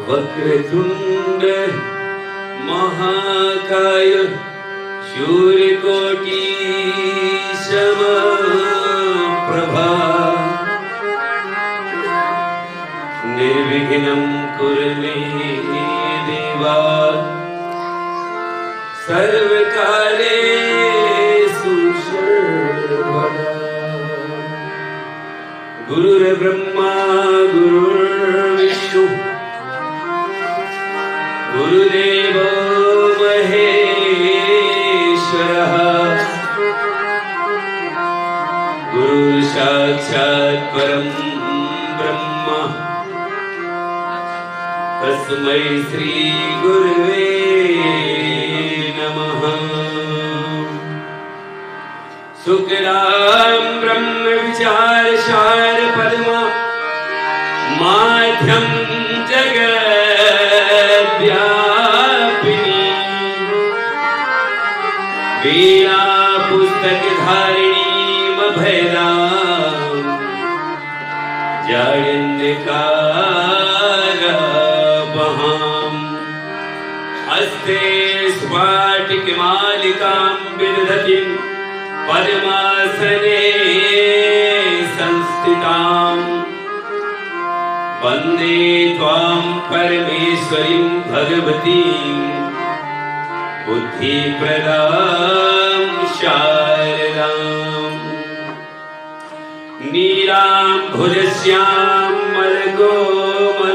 वक्रतुंड महाकाय शूर्यकोटि समप्रभा निर्विघ्नं कुरु मे देवा सर्वकार्येषु सर्वदा। गुरुर्ब्रह्मा गुरुर्विष्णु गुरुदेवो महेश्वरः गुरु साक्षात् परं ब्रह्म तस्मै श्री गुरुवे नमः। शुक्लां ब्रह्म विचार सार पद्मा माध्यम जगद्व्यापिनी वीणा पुस्तक धारिणी अभयदां जाड्यन्धकारपहां हस्ते स्फाटिकमालिकां विदधतीं पद्मासने संस्थितां वन्दे त्वां परमेश्वरीं भगवतीं बुद्धिप्रदां शारदां। नीलाम्भुजश्यां मलकोमलाङ्गं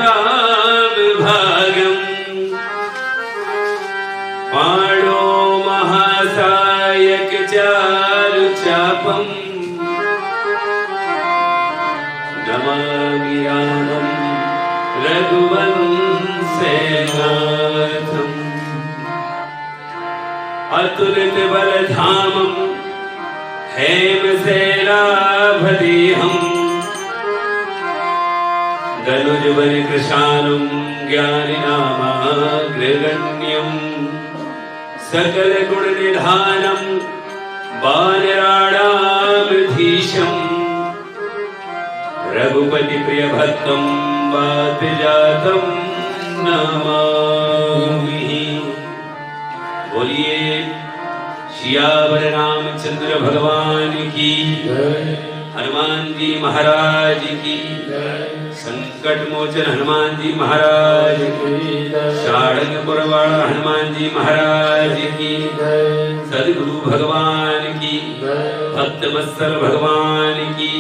सीतासमारोपितभागं पाणो महासायक चारुचापं नमामि रामं रघुवंशनाथम् अतुलितबलधामं हेमशैलाभदेहं धनुजवनकृशानं ज्ञानिनामाग्रगण्यं सकलगुणनिधानं वानराणामधीशं रघुपतिप्रियभक्तं वातजातं नमामि। बोलिए सियावर रामचंद्र भगवान की, हनुमान जी महाराज की, संकट मोचन हनुमान जी महाराज की, सारंगपुर वाला हनुमान जी महाराज की, सदगुरु भगवान की, भक्त वत्सल भगवान की,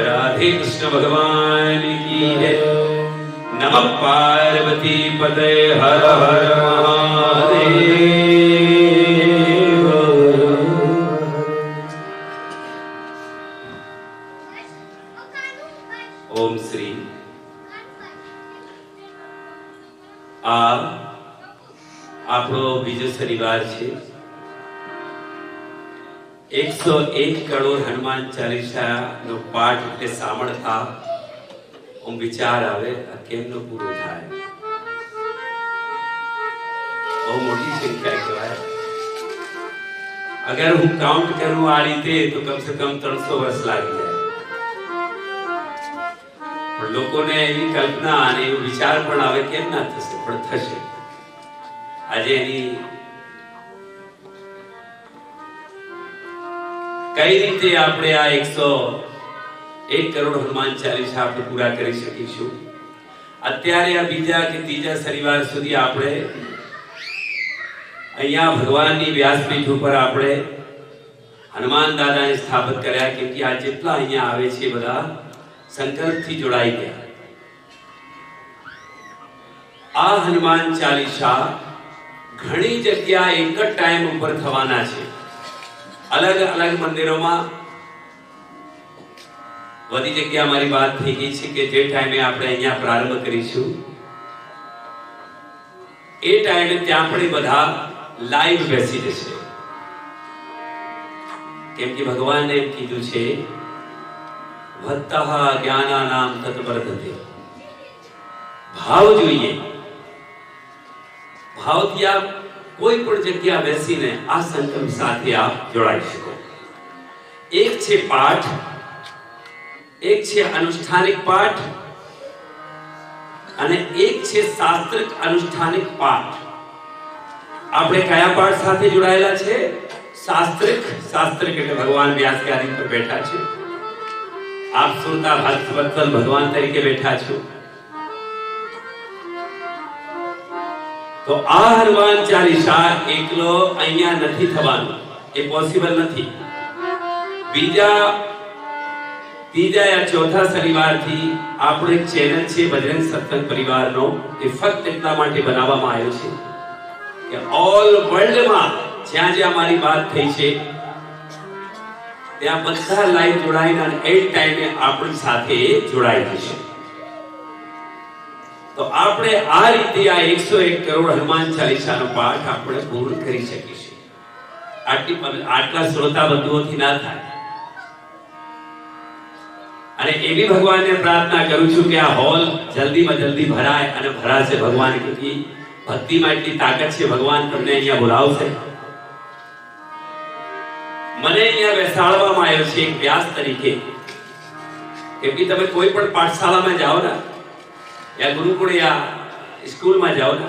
राधे कृष्ण भगवान की है। नमः पार्वती पते हर हर महादेव। ओम श्री। આપણો બીજો શનિવાર છે। 101 કરોડ હનુમાન ચાલીસા નો પાઠ એટલે સાંભળતા વિચાર આવે કેમ નો પૂરો થાય। બહુ મોટી સંખ્યા કહેવાય। અગર હું કાઉન્ટ કરું આ રીતે તો કમ સે કમ 300 વર્ષ લાગી જાય। પણ લોકોને એવી કલ્પના અને એવો વિચાર પણ આવે કેમ ના થશે, પણ થશે। આજે એની કઈ રીતે આપણે આ 101 કરોડ હનુમાન ચાલીસા આપણે પૂરા કરી શકીશું। અત્યારે આ બીજા કે ત્રીજા શનિવાર સુધી આપણે અહીંયા ભગવાનની વ્યાસપીઠ ઉપર આપણે હનુમાન દાદાને સ્થાપિત કર્યા, કેમ કે આ જેટલા અહીંયા આવે છે બધા સંકલ્પથી જોડાઈ ગયા। આ હનુમાન ચાલીસા ઘણી જગ્યા એક જ ટાઈમ ઉપર થવાના છે। અલગ અલગ મંદિરોમાં બધી જગ્યા મારી વાત થઈ ગઈ છે કે જે ટાઈમે આપણે અહીંયા પ્રારંભ કરીશું એ ટાઈમે ત્યાં પણ બધા લાઈવ બેસી જશે, કેમ કે ભગવાને એમ કીધું છે વત્તઃ જ્ઞાનાનામ તત્વર્ધતે। ભાવ જોઈએ, ભાવથી આપ કોઈ પણ જગ્યા બેસીને આ સંકલ્પ સાથે આપ જોડાઈ શકો। એક છે પાઠ, એક છે અનુષ્ઠાનિક પાઠ અને એક છે શાસ્ત્રિક અનુષ્ઠાનિક પાઠ. આપણે કયા પાઠ સાથે જોડાયેલા છે? શાસ્ત્રિક. શાસ્ત્રિક એટલે ભગવાન વ્યાસ ગાદી પર બેઠા છે, આપ સુરતા ભક્તવત્સલ ભગવાન તરીકે બેઠા છો. તો આ હનુમાન ચાલીસા એકલો અહીંયા નથી થવાનું, એ પોસિબલ નથી. બીજા ત્રીજા યા ચોથા શનિવારથી આપણો એક ચેનલ છે બજરંગ સત્સંગ પરિવારનો, એ ફક્ત એટલા માટે બનાવવામાં આવ્યો છે કે ઓલ વર્લ્ડમાં જ્યાં જ્યાં મારી વાત થઈ છે ત્યાં બધા લાઈવ જોડાઈને અને એક ટાઈમે આપણી સાથે જોડાઈ જશે. તો આપણે આ રીતે આ 101 કરોડ હનુમાન ચાલીસાનો પાઠ આપણે પૂર્ણ કરી શકીશું. આટલા શ્રોતા બંધુઓથી ના થાય. અને એવી ભગવાનને પ્રાર્થના કરું છું કે આ હોલ જલ્દીમાં જલ્દી ભરાય અને ભરાશે. ભગવાન કેટલી ભક્તિમાં એટલી તાકાત છે, ભગવાન તમને અહીંયા બોલાવશે. મને અહીંયા બેસાડવામાં આવ્યો છે એક વ્યાસ તરીકે કે તમે કોઈ પણ પાઠશાળામાં જાઓ ને યા ગુરુકુળ યા સ્કૂલમાં જાઓ ને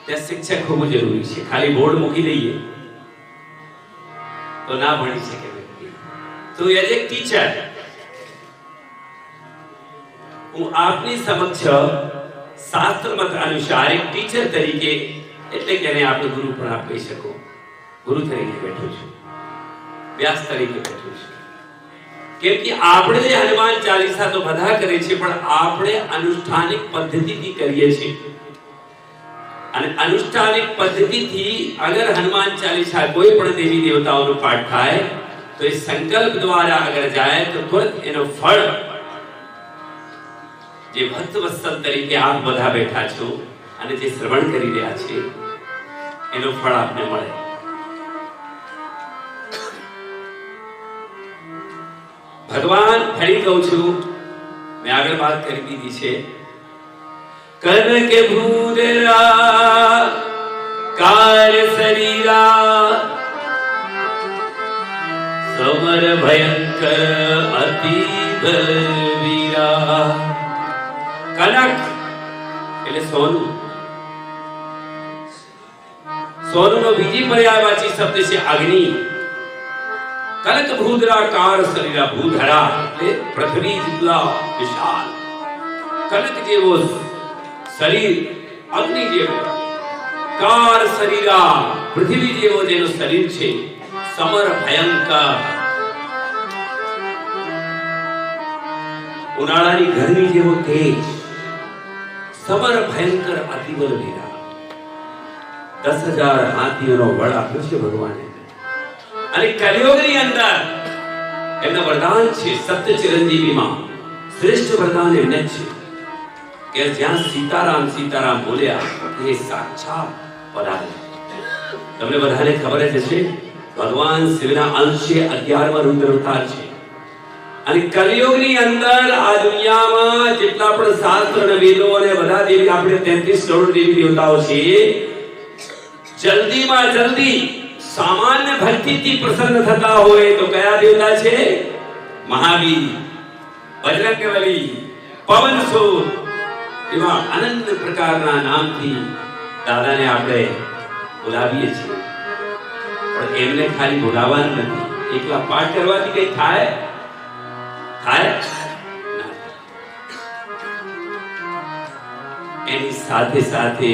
ત્યાં શિક્ષક હોવું જરૂરી છે. ખાલી બોર્ડ મૂકી દઈએ તો ના ભણી શકે વ્યક્તિ. તો એઝ એક ટીચર હું આપની સમક્ષ શાસ્ત્ર મત અનુસાર એક ટીચર તરીકે, એટલે કે એને આપણે ગુરુ પણ આપ કહી શકો, ગુરુ તરીકે બેઠો છું, વ્યાસ તરીકે બેઠો છું. કેમ કે આપણે જે હનુમાન ચાલીસા તો બધા કરે છે, પણ આપણે અનુષ્ઠાનિક પદ્ધતિથી કરીએ છીએ. અને અનુષ્ઠાનિક પદ્ધતિથી અગર હનુમાન ચાલીસા કોઈ પણ દેવી દેવતાઓનો પાઠ થાય તો એ સંકલ્પ દ્વારા અગર જાય તો તુરંત એનો ફળ જે ભક્તવત્સલ તરીકે આપ બધા બેઠા છો અને જે શ્રવણ કરી રહ્યા છે એનો ફળ આપને મળે. ભગવાન ફરી કહું છું, મેં આગળ વાત કરી દીધી છે. કનક ભૂદરા કાર શરીરા સમર ભયંકર અતિ બલવીરા. કનક એટલે સોનું. સોનુનો બીજી પર્યાયવાચી શબ્દ છે અગ્નિ. કનક ભૂદરાકાર શરીરા, ભૂધરા એટલે પૃથ્વી જેટલા વિશાળ, કનક જેવો શરીર, અગ્નિ જેવો, કાર શરીરા પૃથ્વી જેવો જેનું શરીર છે, સમર ભયંકર ઉનાળાની ગરમી જેવો તેજ, સમર ભયંકર અતિબલ વીરા. 10,000 હાથીઓનો બળ આપ્યો છે ભગવાને. અને કલિયુગની અંદર એમના વરદાન છે સત્ય ચિરંજીવીમાં શ્રેષ્ઠ વરદાન એમને છે કે જ્યાં સીતારામ સીતારામ બોલ્યા એ સાક્ષાત પધાર્યા. તમને બધાને ખબર જ હશે ભગવાન શિવના અંશે 11મા રુદ્ર અવતાર છે. અને કલિયુગની અંદર આ દુનિયામાં જેટલા પણ શાસ્ત્ર અને વેદો અને બધા દેવી આપણે 33 કરોડ દેવી દેવતાઓ છે, જલ્દીમાં જલ્દી સામાન્ય ભક્તિથી પ્રસન્ન થતા હોય તો કયા દેવતા છે? મહાવીર, બજરંગબલી, પવનસુત, એવા અનંત પ્રકારના નામથી દાદાને આપણે બોલાવીએ છીએ. પણ એમને ખાલી બોલાવવાનું નથી, એકલા પાઠ કરવાથી કઈ થાય? એની સાથે સાથે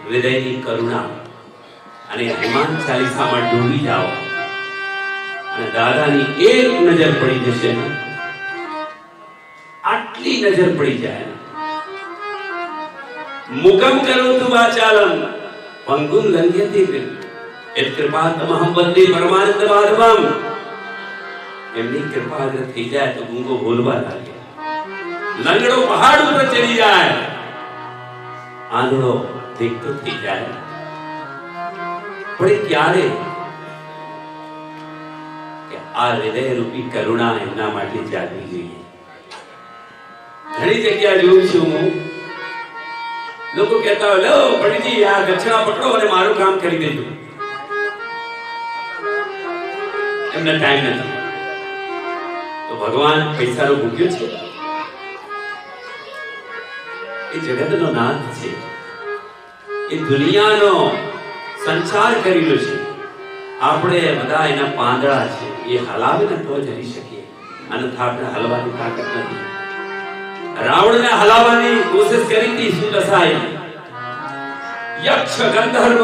હૃદયની કરુણા અને હનુમાન ચાલીસામાં ડૂબી જાઓ અને દાદાની એક નજર પડી જશે ને, આટલી નજર પડી જાય. મુકમ કરોતુ વાચાલમ પંગુમ લંઘયતે કૃપાતમહં વંદે પરમાનંદ માધવમ. એમની કૃપા અગર થઈ જાય તો ગુંગો બોલવા લાગે, લંગડો પહાડ ઉપર ચડી જાય, આંધળો દેખતો થઈ જાય. પણ ક્યારે કે આ હૃદય રૂપી કરુણા એમના માટે જાગવી જોઈએ. ઘણી જગ્યા જોઉં છું હું, લોકો કહેતા હોય લો પંડિતજી આ દક્ષિણા પકડો અને મારું કામ કરી દેજો. એમને ટાઈમ નથી. તો ભગવાન પૈસાનો ભૂખ્યો છે? એ જગતનો નાથ છે, એ દુનિયાનો સંચાર કરેલો છે. આપણે બધા એના પાંદડા છે, એ હલાવે ને તો જ હલી શકીએ, અન્યથા આપણે હલવાની તાકાત નથી. રાવણને હલાવવાની કોશિશ કરી હતી, શું દશાય? યક્ષ, ગંધર્વ,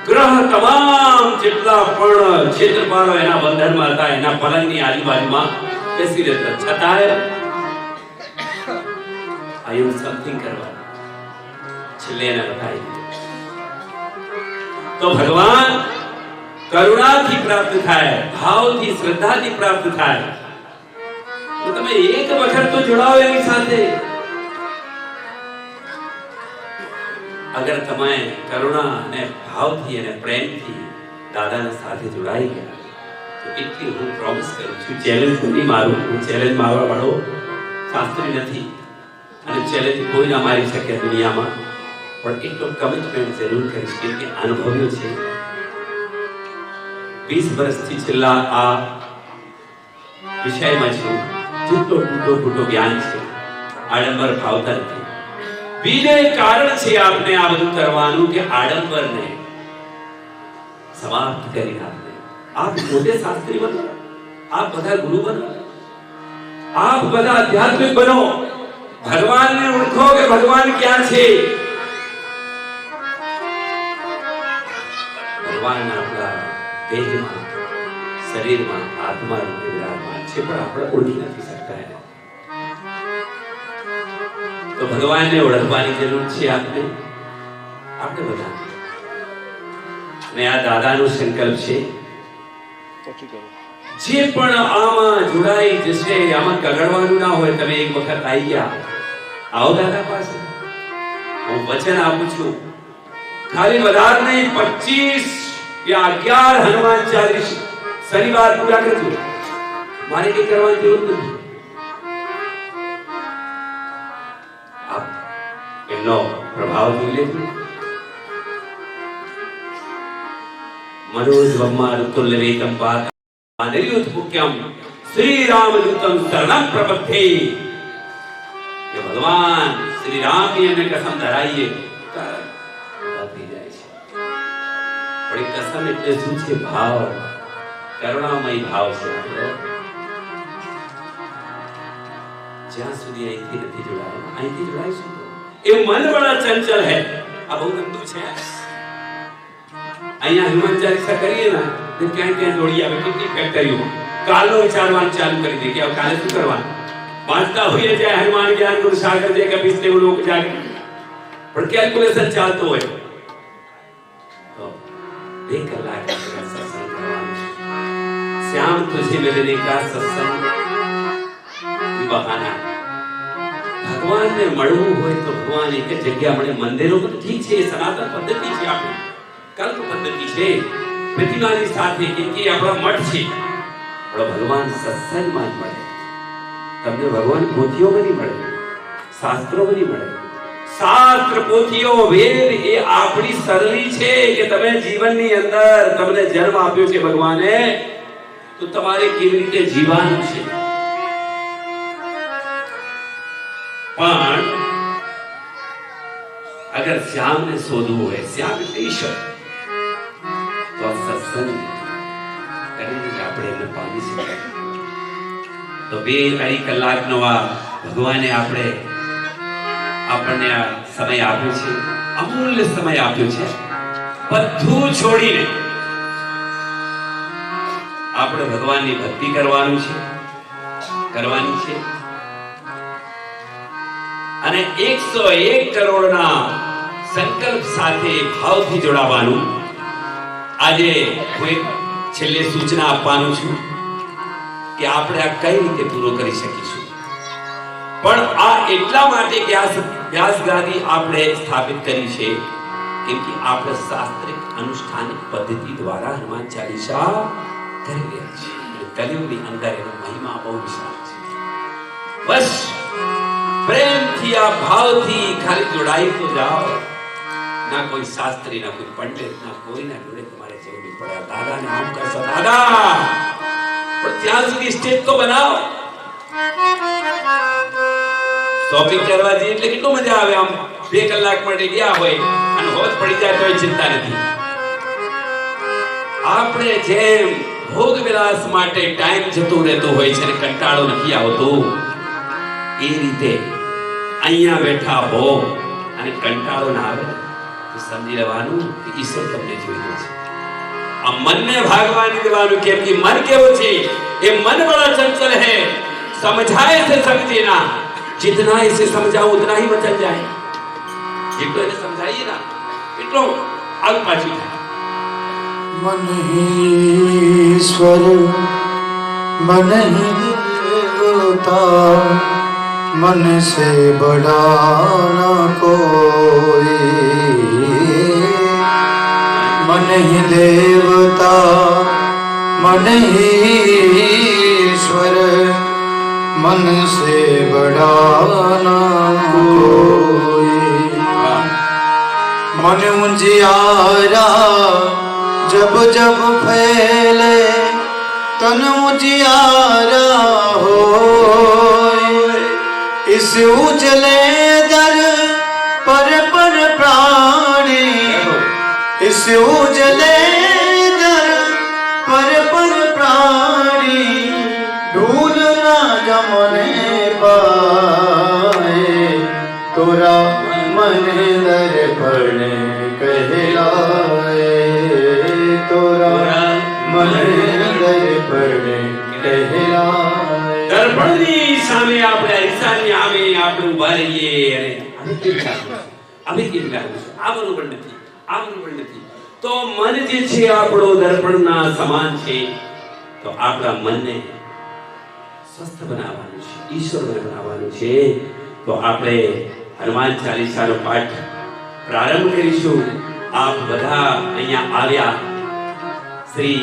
ગ્રહ તમામ જેટલા પણ ક્ષેત્રપાલો એના બંધનમાં હતા, એના પલંગની આજુબાજુમાં બેસી રહેતા, છતાંય આયુ સમથિંગ કરવા છેલ્લે એને બતાવી. તો ભગવાન કરુણાથી પ્રાપ્ત થાય, ભાવથી, શ્રદ્ધાથી પ્રાપ્ત થાય. તો તમે એક વખત તો જોડાઓ એની સાથે. અગર તમે કરુણા અને ભાવથી અને પ્રેમથી દાદાના સાથે જોડાઈ ગયા તો એટલી હું પ્રોમિસ કરું છું, ચેલેન્જ નહીં મારું, હું ચેલેન્જ મારવા વાળો શાસ્ત્રી નથી અને ચેલેન્જ કોઈ ના મારી શકે દુનિયામાં, પણ એટલો કમિટમેન્ટ જરૂર કરીશ કે અનુભવ્યો છે. 20 વર્ષથી છેલ્લા આ વિષયમાં છું. જેટલો ટૂંકો જ્ઞાન છે, આડંબર ભાવતા નથી. બીજે કારણ છે આપણે આ બધું કરવાનું કે આડંબરને સમાપ્ત કરી નાખે. આપ પોતે શાસ્ત્રી બનો, આપ બધા ગુરુ બનો, આપ બધા આધ્યાત્મિક બનો, ભગવાનને ઓળખો કે ભગવાન ક્યાં છે. ભગવાન આપણા દેહમાં, શરીરમાં, આત્મા રૂપે વિરાજમાન છે, પણ આપણે ઓળખી નથી શકતા એને. તો ભગવાનને ઓળખવાની જરૂર છે આપણે બધા. અને આ દાદાનો સંકલ્પ છે, જે પણ આમાં જોડાઈ જશે, આમાં કગડવાનું ના હોય. તમે એક વખત આવી ગયા, આવો દાદા પાસે. હું વચન આપું છું, ખાલી વધારે નહીં, 25 या 11 હનુમાન ચાલીસ શનિવાર પૂરા કરજો. મારે કઈ કરવાની જરૂર નથી. એમનો પ્રભાવ જોઈ લેજો. મનોજ બ્રહ્મારુતુલ્ય વેદમ પાદરિયુત મુખ્યમ શ્રી રામદૂતમ શરણમ પ્રપદ્ધે. કે ભગવાન શ્રી રામની અમે કસમ ધરાઈએ થઈ જાય છે. પણ કસમ એટલે શું છે? ભાવ, કરુણામય ભાવ છે આપણો. જ્યાં સુધી અહીંથી નથી જોડાયા, અહીંથી જોડાઈશું. એ મન બડા ચંચલ है. આ બહુ ગંદુ છે. અહીંયા હનુમાન ચાલીસા કરીએ ને તો ક્યાં ક્યાં દોડી આવે, કેટલી ફેક્ટરીઓ. કાલનો વિચારવાનું ચાલુ કરી દે કે હવે કાલે શું કરવાનું. વાંચતા હોઈએ જાય હનુમાન જ્ઞાન ગુરુ સાગર જે કભી તે લોક જાગે, પણ કેલ્ક્યુલેશન ચાલતો હોય તો 2 કલાક સત્સંગ કરવાનું. શ્યામ તુझे मिलने का सत्संग બહાના. ભગવાનને મળવું હોય તો ભગવાન એક જગ્યા મળે. મંદિરો પણ ઠીક છે, સનાતન પદ્ધતિ છે, આપણી કલ્પ પદ્ધતિ છે, પ્રતિમાની સાથે કે આપણા મઠ છે, પણ ભગવાન સત્સંગમાં જ મળે. તમને ભગવાન પોથીઓમાં નહીં મળે, શાસ્ત્રોમાં નહીં મળે. શાસ્ત્ર, પોથીઓ, વેદ એ આપણી સરળી છે કે તમે જીવનની અંદર તમને જન્મ આપ્યો છે ભગવાને, તો તમારે કેવી રીતે જીવવાનું છે. પણ અગર શ્યામને શોધવું હોય, શ્યામ એટલે ઈશ્વર, તો સત્સંગ કરીને આપણે એને પામી શકીએ. તો 2-2.5 કલાકનો આ ભગવાને આપણને આ સમય આપ્યો છે, અમૂલ્ય સમય આપ્યો છે. બધું છોડીને આપણે ભગવાનની ભક્તિ કરવાની છે. અને 101 કરોડના સંકલ્પ સાથે ભાવથી જોડાવાનું. આજે હું એક છેલ્લે સૂચના આપવાનું છું કે આપણે આ કઈ રીતે પૂરો કરી શકીશું. પણ આ એટલા માટે વ્યાસગાદી આપણે સ્થાપિત કરી છે કેમ કે આપણે શાસ્ત્રિક અનુષ્ઠાનિક પદ્ધતિ દ્વારા હનુમાન ચાલીસા કરી રહ્યા છીએ. કલિયુગની અંદર એનો મહિમા બહુ વિશાળ છે. બસ પ્રેમથી, આ ભાવથી ખાલી જોડાઈ તો જાઓ. ના કોઈ શાસ્ત્રી, ના કોઈ પંડિત, ના કોઈના જોડે તમારે જવું નહીં પડે. દાદાને આમ કરશો દાદા, પણ ત્યાં સુધી સ્ટેજ તો બનાવો. શોપિંગ કરવા જઈએ એટલે કેટલું મજા આવે. આમ 2 કલાક માટે ગયા હોય અને હોશ પડી જાય તોય ચિંતા નથી. આપણે જેમ ભોગ વિલાસ માટે ટાઈમ જતો રહેતો હોય છે અને કંટાળો નથી આવતો, એ રીતે અહીંયા બેઠા હો અને કંટાળો ના આવે તો સમજી લેવાનું કે ઈશ્વર તમને જોઈ રહ્યો છે. આ મનને ભાગવા નહીં દેવાનું. કેમ કે મન કેવું છે? ये मन बड़ा चंचल है, समझाए से समझे ना. जितना इसे समझाओ उतना ही बचल जाए. जितना इसे समझाइए ना એટલો આગ પાછી થાય. मन ही ईश्वर मन ही देवता मन से बड़ा न कोई. मन ही देवता मन ही ईश्वर मन से बड़ा न कोई. मन उजियारा जब जब फैले तन उजियारा हो. इस उजले दर पर प्राणी इस उजले दर पर प्राणी ढूंढ ना जमने पाए. तोरा मन दर्पण कहलाए. तोरा मन દર્પણ કહેલાય. દર્પણની સામે આપણે અરીસાની સામે આપણે ઊભા રહીએ અને અમે કેમ લાગુ આ બરોબર નથી, આ બરોબર નથી. તો મન જે છે આપણો દર્પણના સમાન છે. તો આપણા મનને સ્વસ્થ બનાવવાનું છે, ઈશ્વરમય બનાવવાનું છે. તો આપણે હનુમાન ચાલીસાનો પાઠ પ્રારંભ કરીશું. આપ બધા અહીંયા આવ્યા. શ્રી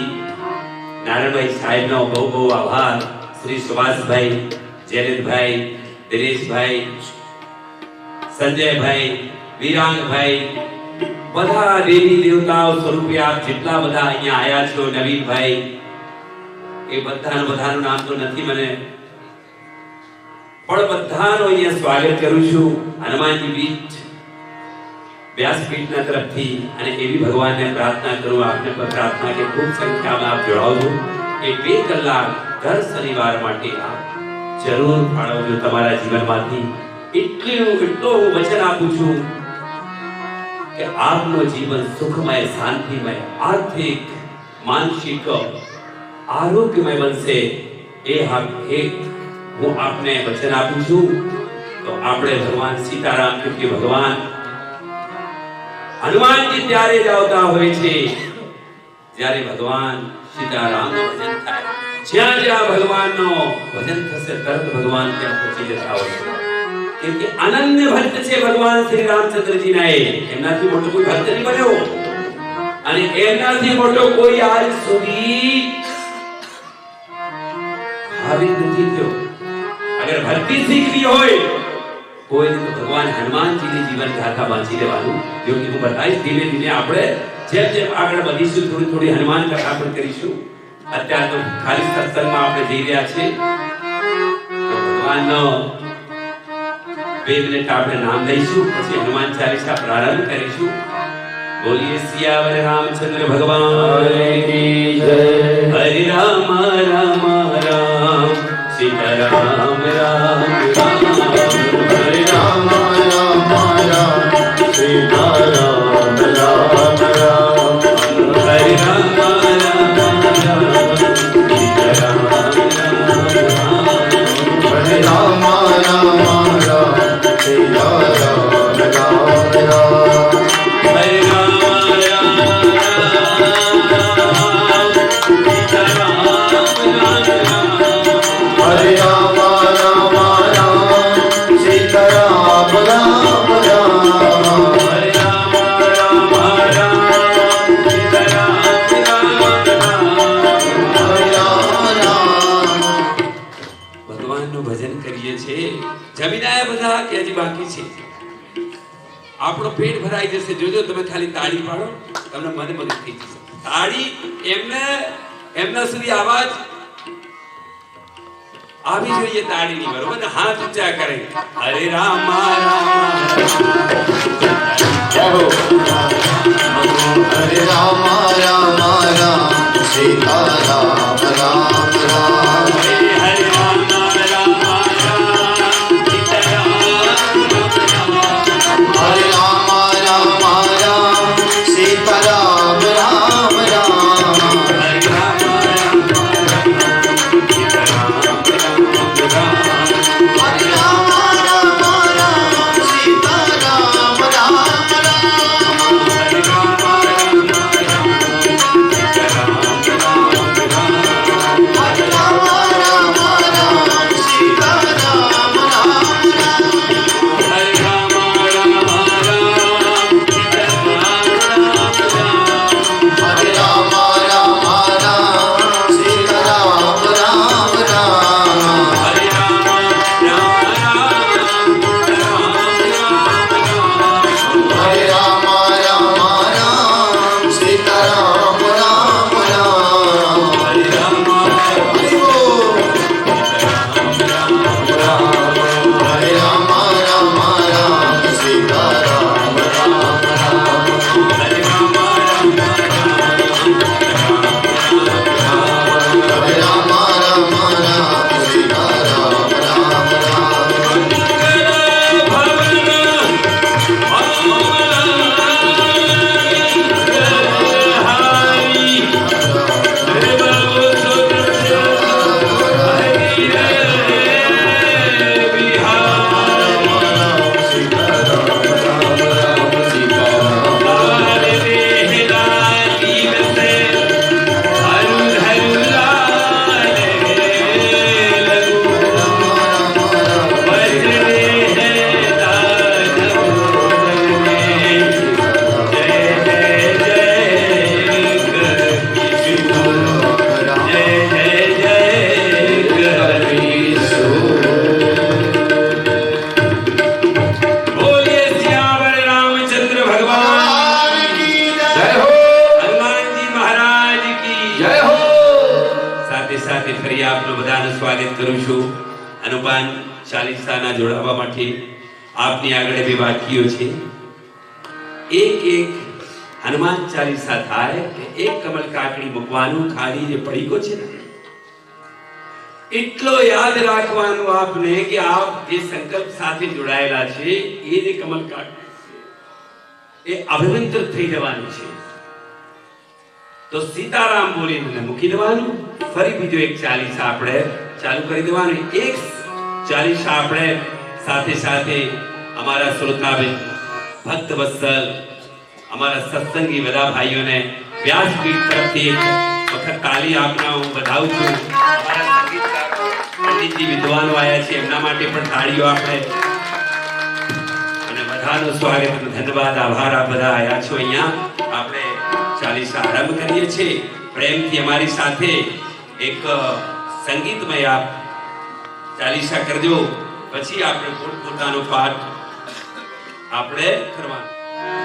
નારાયણભાઈ સાહેબનો બહુ બહુ આભાર. શ્રી સુભાષભાઈ, જયંતભાઈ, દિનેશભાઈ, સંજયભાઈ, વિરાંગભાઈ, બધા દેવી દેવતાઓ સ્વરૂપે આપ જેટલા બધા અહીંયા આવ્યા છો, નવીનભાઈ, એ બધાનું નામ તો નથી મને, પણ બધાનો અહીંયા સ્વાગત કરું છું. હનુમાનજી બીચ વ્યાસપીઠના તરફથી અને એવી ભગવાનને પ્રાર્થના કરું, આપને પણ પ્રાર્થના કે ખૂબ સંખ્યામાં આપ જોડાવજો. એ 2 કલાક દર શનિવાર માટે આપ જરૂર ફાળવજો તમારા જીવનમાંથી. એટલો હું વચન આપું છું કે આપનું જીવન સુખમય, શાંતિમય, આર્થિક, માનસિક, આરોગ્યમય બનશે. એ હું આપને વચન આપું છું. તો આપણે ભગવાન સીતારામ, કે ભગવાન હનુમાનજી ત્યારે જ આવતા હોય છે જ્યારે ભગવાન સીતારામનું ભજન થાય. જ્યાં જ્યાં ભગવાનનો ભજન થશે તરત ભગવાન ત્યાં પહોંચી જતા હોય છે. કેમ કે અનન્ય ભક્ત છે ભગવાન શ્રી રામચંદ્રજીના. એમનાથી મોટો કોઈ ભક્ત નહીં બન્યો અને એમનાથી મોટો કોઈ આજ સુધી ભાવિક નથી થયો. અગર ભક્તિ શીખવી હોય કોઈ તો ભગવાન હનુમાનજીની જીવન ગાથા વાંચી લેવાનું. જો કે હું બતાવીશ ધીમે ધીમે. આપણે જેમ જેમ આગળ વધીશું થોડી થોડી હનુમાન કથા પણ કરીશું. અત્યારે તો ખાલી સત્સંગમાં આપણે જઈ રહ્યા છીએ. તો ભગવાનનો 2 મિનિટ આપણે નામ લઈશું, પછી હનુમાન ચાલીસા પ્રારંભ કરીશું. બોલીએ સિયાવર રામચંદ્ર ભગવાન કી જય. હરિ રામ રામ રામ સીતારામ રામ રામ. હરે રામ રામ રામ સીતારામ રામ રામ. હરે રામ રામ રામ સીતારામ રામ રામ. હરે રામ રામ રામ સીતારામ રામ રામ. હરે રામ રામ રામ સીતારામ રામ રામ. હરે રામ રામ રામ સીતારામ રામ રામ. હરે રામ રામ રામ સીતારામ રામ રામ. હરે રામ રામ. ભગવાનનું ભજન કરીએ છીએ. જમીન આયા બધા કે હજી બાકી છે? આપણો પેટ ભરાઈ જશે. જોજો તમે ખાલી તાળી પાડો, તમને મન મગજ થઈ જશે. તાળી એમના સુધી આવાજ આવી જોઈએ તાળીની, બરોબર ને? હાથ ઊંચા કરે, હરે રામ રામ જય હો હરે રામ રામ રામ સીતા રામ રામ રામ હરે રામ રામ રામ સીતા રામ રામ હરે રામ રામ રામ સીતા રામ રામ રામ હરે રામ રામ સીતા રામ રામ હરે રામ રામ રામ સીતા રામ રામ રામ હરે રામ હરે રામ રામ રામ સીતા રામ રામ રામ હરે રામ હરે રામ રામ રામ સીતા રામ રામ રામ હરે રામ હરે રામ રામ રામ સીતા રામ રામ રામ હરે રામ હરિ બોલ હરે રામ રામ રામ સીતા રામ રામ રામ હરે રામ હરે રામ રામ રામ સીતા રામ રામ રામ બોલીએ સિયાવર રામચંદ્ર ભગવાન કી જય જય હો, હનુમાનજી મહારાજ કી જય હો સાથે સાથે ફરી આપનું બધાનું સ્વાગત કરું છું. હનુમાન ચાલીસાના જોડાવા માટે આપની આગળ બે વાક્યો છે. એક હનુમાન ચાલીસા થાય કે એક કમલ કાકડી મૂકવાનું, ખાલી જે પડીકો છે ને એટલો યાદ રાખવાનું આપને કે આપ જે સંકલ્પ સાથે જોડાયેલા છે એ જે કમલ કાકડી છે એ અભિમંત્રિત થઈ જવાનું છે. તો સીતારામ બોલીને મૂકી દેવાનું, ફરી બીજો એક ચાલીસા આપણે ચાલુ કરી દેવાનું. એક ચાલીસા આપણે સાથે સાથે અમારા શ્રોતાબેન ભક્ત વત્સલ અમારા સત્સંગી બધા ભાઈઓને વ્યાસપીઠ તરફથી એક વખત તાલી આપના હું વધાવું છું. અમારા સંગીતકાર પંડિતજી વિદ્વાનો આવ્યા છે, એમના માટે પણ તાળીઓ આપણે. અને બધાનું સ્વાગત અને ધન્યવાદ, આભાર. આપ બધા આવ્યા છો અહીંયા. આપણે ચાલીસા આરંભ કરીએ છીએ. પ્રેમથી અમારી સાથે એક સંગીતમય આપ ચાલીસા કરજો, પછી આપણે પોતપોતાનો પાઠ આપણે કરવાનો.